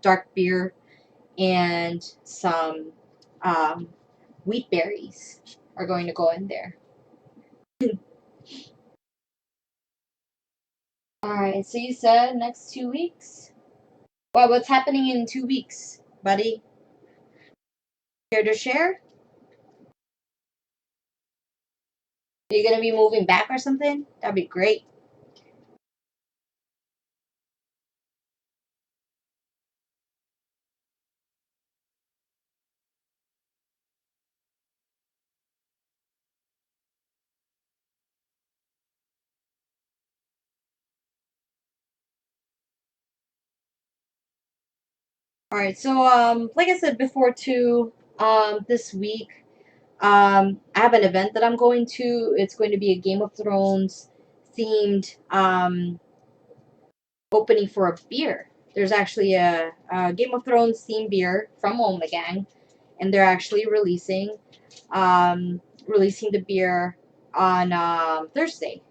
dark beer, and some wheat berries are going to go in there. Alright, so you said next 2 weeks? Well, what's happening in 2 weeks, buddy? Care to share? Are you gonna be moving back or something? That'd be great. Alright, so like I said before too, this week, I have an event that I'm going to. It's going to be a Game of Thrones themed opening for a beer. There's actually a Game of Thrones themed beer from Gang, and they're actually releasing the beer on Thursday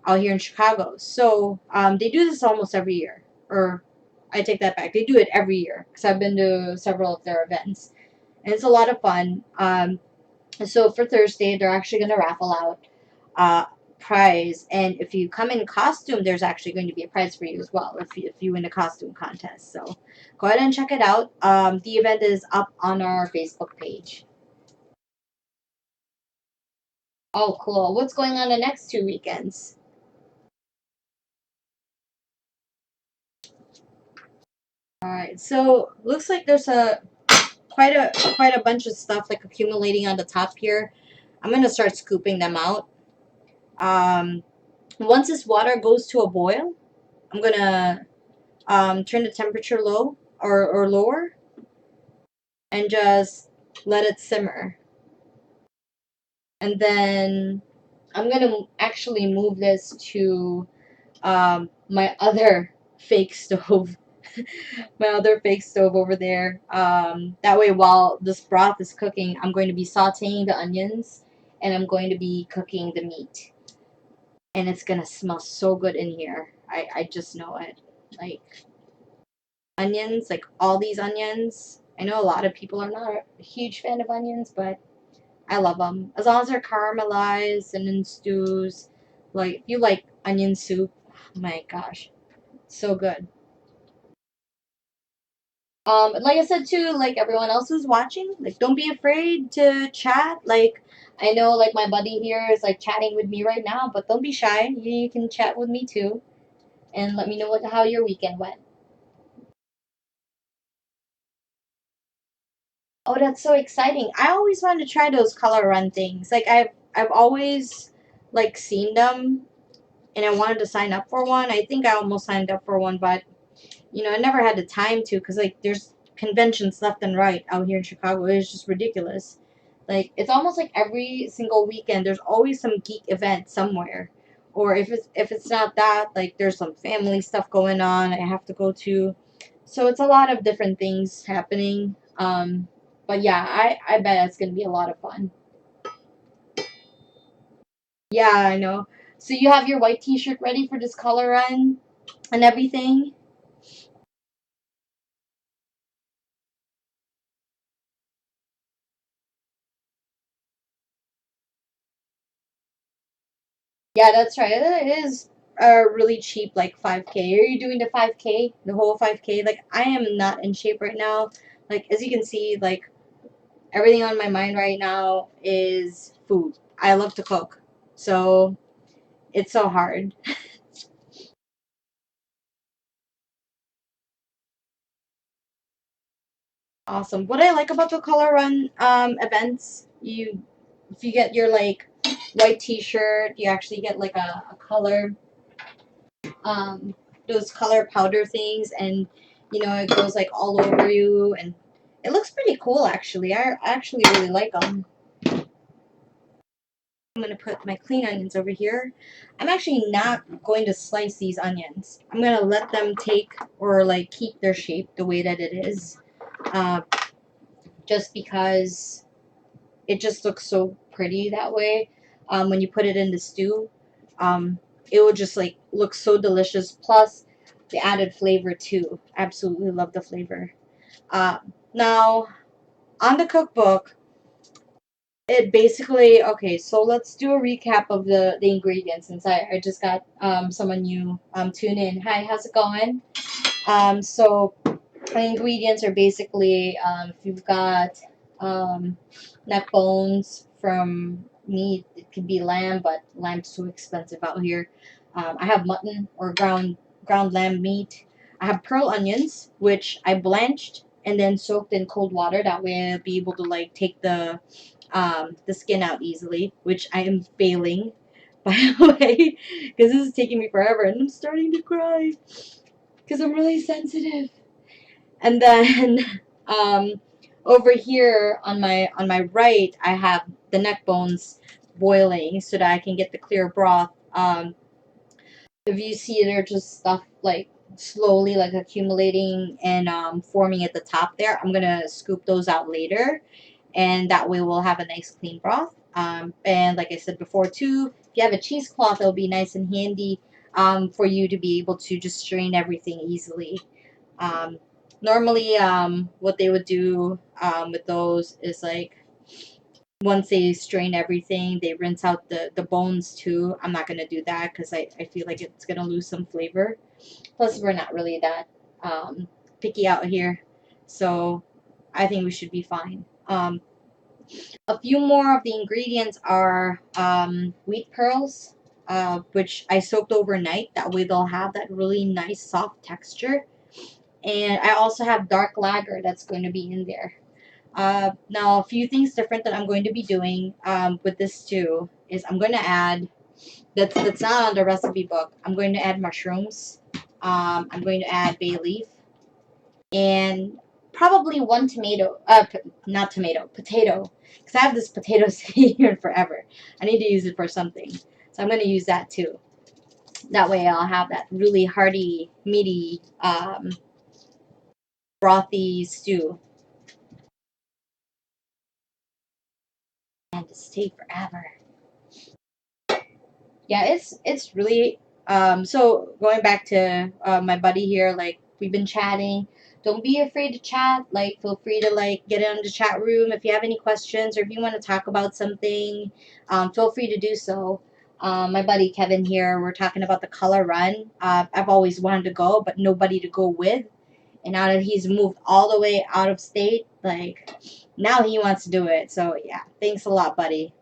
out here in Chicago. So they do this almost every year, or I take that back. They do it every year because I've been to several of their events, and it's a lot of fun. So for Thursday, they're actually going to raffle out uh, prize, and if you come in costume, there's actually going to be a prize for you as well if you win a costume contest. So go ahead and check it out. The event is up on our Facebook page. Oh, cool. What's going on the next 2 weekends? All right. So looks like there's quite a bunch of stuff like accumulating on the top here. I'm gonna start scooping them out. Um, Once this water goes to a boil, I'm gonna turn the temperature low or lower and just let it simmer. And then I'm gonna actually move this to my other fake stove. My other fake stove over there. That way, while this broth is cooking, I'm going to be sauteing the onions and I'm going to be cooking the meat. And it's gonna smell so good in here. I just know it. Like, onions, like all these onions. I know a lot of people are not a huge fan of onions, but I love them. As long as they're caramelized and in stews. Like, if you like onion soup, oh my gosh, so good. Like I said too, like everyone else who's watching, like don't be afraid to chat. Like I know, like my buddy here is like chatting with me right now, but don't be shy. You can chat with me too, and let me know how your weekend went. Oh, that's so exciting! I always wanted to try those color run things. Like I've always like seen them, and I wanted to sign up for one. I think I almost signed up for one, but I never had the time to because like there's conventions left and right out here in Chicago. It's just ridiculous. Like it's almost like every single weekend there's always some geek event somewhere. Or if it's not that, like there's some family stuff going on I have to go to. So it's a lot of different things happening. But yeah, I bet it's gonna be a lot of fun. Yeah, I know. So you have your white t-shirt ready for this color run and everything? Yeah, that's right. It is really cheap, like 5K. Are you doing the 5K, the whole 5K? Like, I am not in shape right now. Like, as you can see, like, everything on my mind right now is food. I love to cook. So, it's so hard. Awesome. What I like about the color run events, if you get your, like, white t-shirt, you actually get, like, a color um, those color powder things, and it goes like all over you, and it looks pretty cool actually. I actually really like them. I'm gonna put my clean onions over here. I'm actually not going to slice these onions. I'm gonna let them take or like keep their shape the way that it is, uh, just because it just looks so pretty that way. When you put it in the stew, um, it will just like look so delicious. Plus, the added flavor too. Absolutely love the flavor. Now, on the cookbook, it basically, okay, so let's do a recap of the ingredients since I just got someone new tune in. Hi, how's it going? So the ingredients are basically if you've got neck bones from meat, it could be lamb, but lamb's too expensive out here. I have mutton or ground lamb meat. I have pearl onions, which I blanched and then soaked in cold water. That way I'll be able to like take the skin out easily, which I am failing, by the way, because this is taking me forever, and I'm starting to cry because I'm really sensitive. And then over here on my right, I have the neck bones boiling so that I can get the clear broth. If you see, they're just stuff like slowly like accumulating and forming at the top there. I'm gonna scoop those out later, and that way we'll have a nice clean broth. And like I said before too, if you have a cheesecloth, it'll be nice and handy for you to be able to just strain everything easily. Um, Normally, what they would do with those is like once they strain everything, they rinse out the bones too. I'm not gonna do that because I feel like it's gonna lose some flavor. Plus, we're not really that picky out here, so I think we should be fine. A few more of the ingredients are wheat pearls, which I soaked overnight. That way they'll have that really nice soft texture. And I also have dark lager that's going to be in there. Now, a few things different that I'm going to be doing with this too is I'm going to add, that's not on the recipe book, I'm going to add mushrooms. I'm going to add bay leaf and probably one tomato, not tomato, potato, because I have this potato sitting here forever. I need to use it for something. So I'm going to use that too. That way I'll have that really hearty, meaty, brothy stew. And to stay forever. Yeah, it's really so going back to my buddy here, like we've been chatting. Don't be afraid to chat. Like feel free to like get in the chat room if you have any questions or if you want to talk about something. Feel free to do so. My buddy Kevin here, we're talking about the color run. I've always wanted to go, but nobody to go with. And now that he's moved all the way out of state, like now he wants to do it. So yeah, thanks a lot, buddy.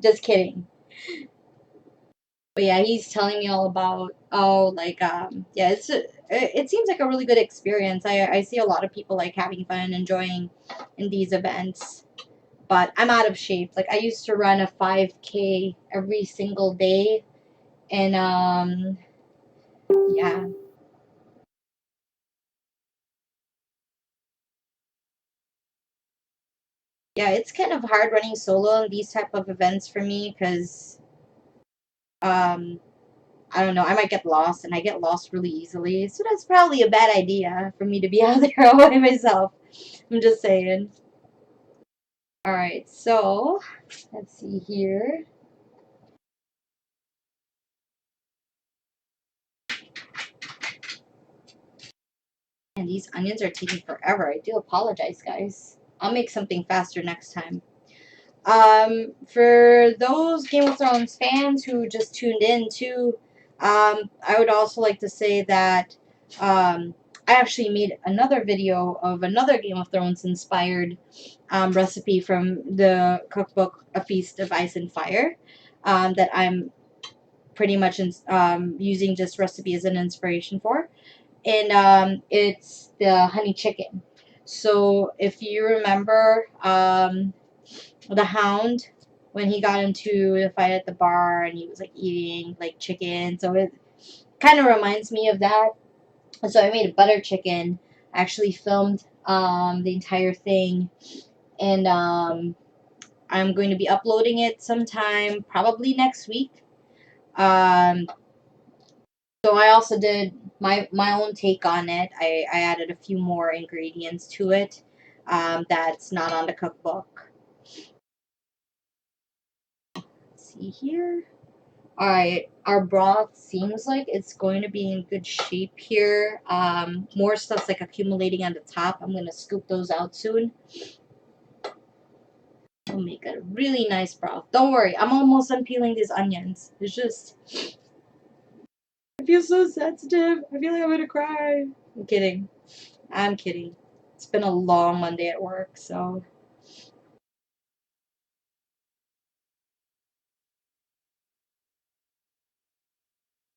Just kidding. But yeah, he's telling me all about like yeah, it seems like a really good experience. I see a lot of people like having fun, enjoying in these events. But I'm out of shape. Like I used to run a 5K every single day, and yeah, yeah, it's kind of hard running solo in these type of events for me because um I don't know, I might get lost, and I get lost really easily. So that's probably a bad idea for me to be out there all by myself. I'm just saying. Alright, so let's see here. And these onions are taking forever. I do apologize, guys. I'll make something faster next time. For those Game of Thrones fans who just tuned in too, I would also like to say that I actually made another video of another Game of Thrones inspired recipe from the cookbook A Feast of Ice and Fire that I'm pretty much using this recipe as an inspiration for. And it's the honey chicken. So if you remember the Hound, when he got into the fight at the bar and he was like eating like chicken, so it kind of reminds me of that. So I made a butter chicken. I actually filmed the entire thing, and I'm going to be uploading it sometime probably next week. Um, So I also did my own take on it. I added a few more ingredients to it that's not on the cookbook. Let's see here. Alright, our broth seems like it's going to be in good shape here. More stuff's like accumulating on the top. I'm going to scoop those out soon. We'll make a really nice broth. Don't worry, I'm almost done peeling these onions. It's just... I feel so sensitive. I feel like I'm going to cry. I'm kidding. I'm kidding. It's been a long Monday at work, so...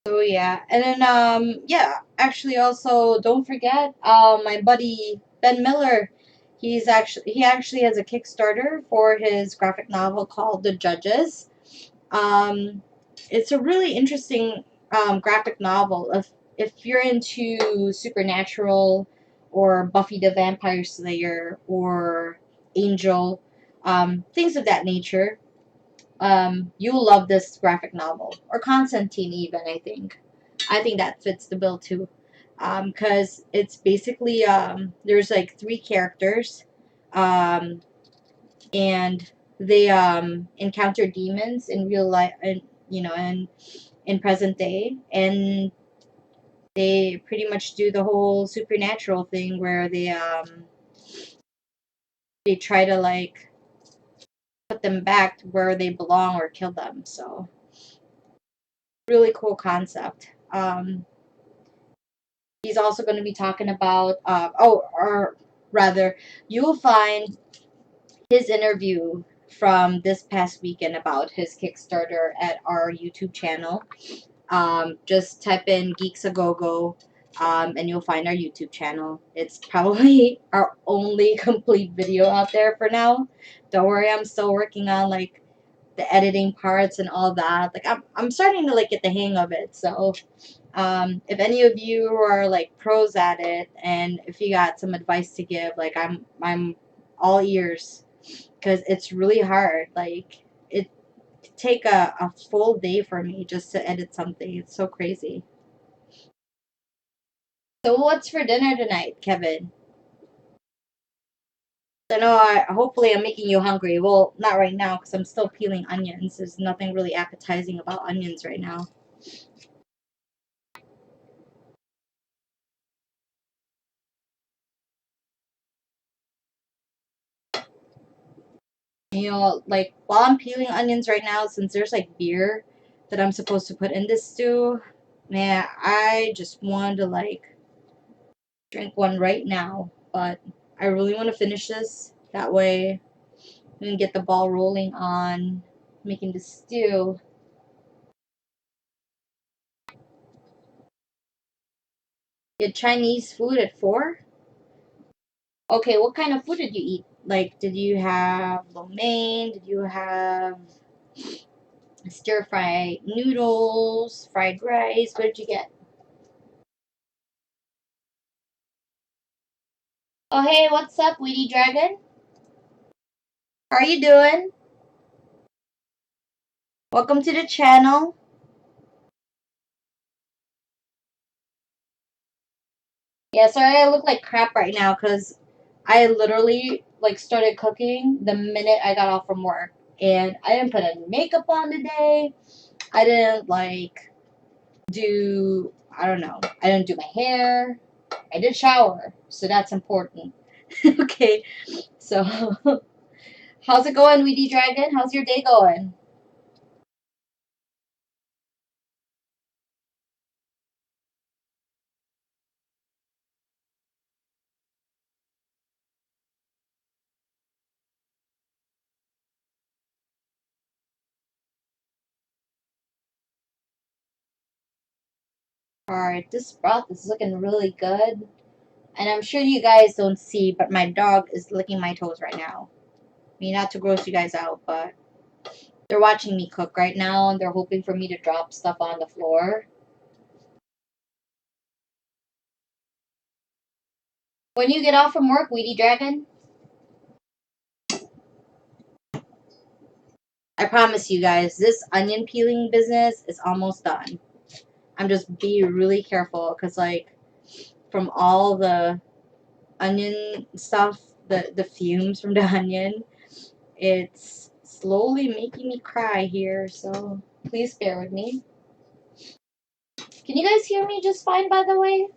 So yeah, and then yeah, actually also don't forget my buddy Ben Miller. He actually has a Kickstarter for his graphic novel called The Judges. Um, it's a really interesting graphic novel. If you're into Supernatural or Buffy the Vampire Slayer or Angel, things of that nature, you'll love this graphic novel. Or Constantine, even, I think. I think that fits the bill too. Because it's basically, there's like three characters, um, and they encounter demons in real life, and and in present day, and they pretty much do the whole supernatural thing where they try to like put them back to where they belong or kill them. So really cool concept. He's also going to be talking about, or rather, you will find his interview from this past weekend about his Kickstarter at our YouTube channel. Just type in Geeks a Gogo, and you'll find our YouTube channel. It's probably our only complete video out there for now. Don't worry, I'm still working on like the editing parts and all that. Like I'm starting to like get the hang of it. So if any of you are like pros at it, and if you got some advice to give, like I'm all ears, because it's really hard. Like it could take a full day for me just to edit something. It's so crazy. So what's for dinner tonight, Kevin? I know hopefully I'm making you hungry. Well, not right now because I'm still peeling onions. There's nothing really appetizing about onions right now. Like while I'm peeling onions right now, since there's like beer that I'm supposed to put in this stew, man, I just wanted to like drink one right now. But I really want to finish this. That way we can get the ball rolling on making the stew. You had Chinese food at 4? Okay, what kind of food did you eat? Like, did you have lo mein? Did you have stir fried noodles, fried rice? What did you get? Oh, hey, what's up, Weedy Dragon? How are you doing? Welcome to the channel. Yeah, sorry I look like crap right now because I literally like started cooking the minute I got off from work. And I didn't put any makeup on today. I didn't like do, I don't know, I didn't do my hair. I did shower, so that's important. Okay, so how's it going, Weedy Dragon? How's your day going? Alright, this broth is looking really good. And I'm sure you guys don't see, but my dog is licking my toes right now. I mean, not to gross you guys out, but they're watching me cook right now, and they're hoping for me to drop stuff on the floor. When you get off from work, Weedy Dragon, I promise you guys, this onion peeling business is almost done. I'm just being really careful, because, like, from all the onion stuff, the fumes from the onion, it's slowly making me cry here, so Please bear with me. Can you guys hear me just fine, by the way?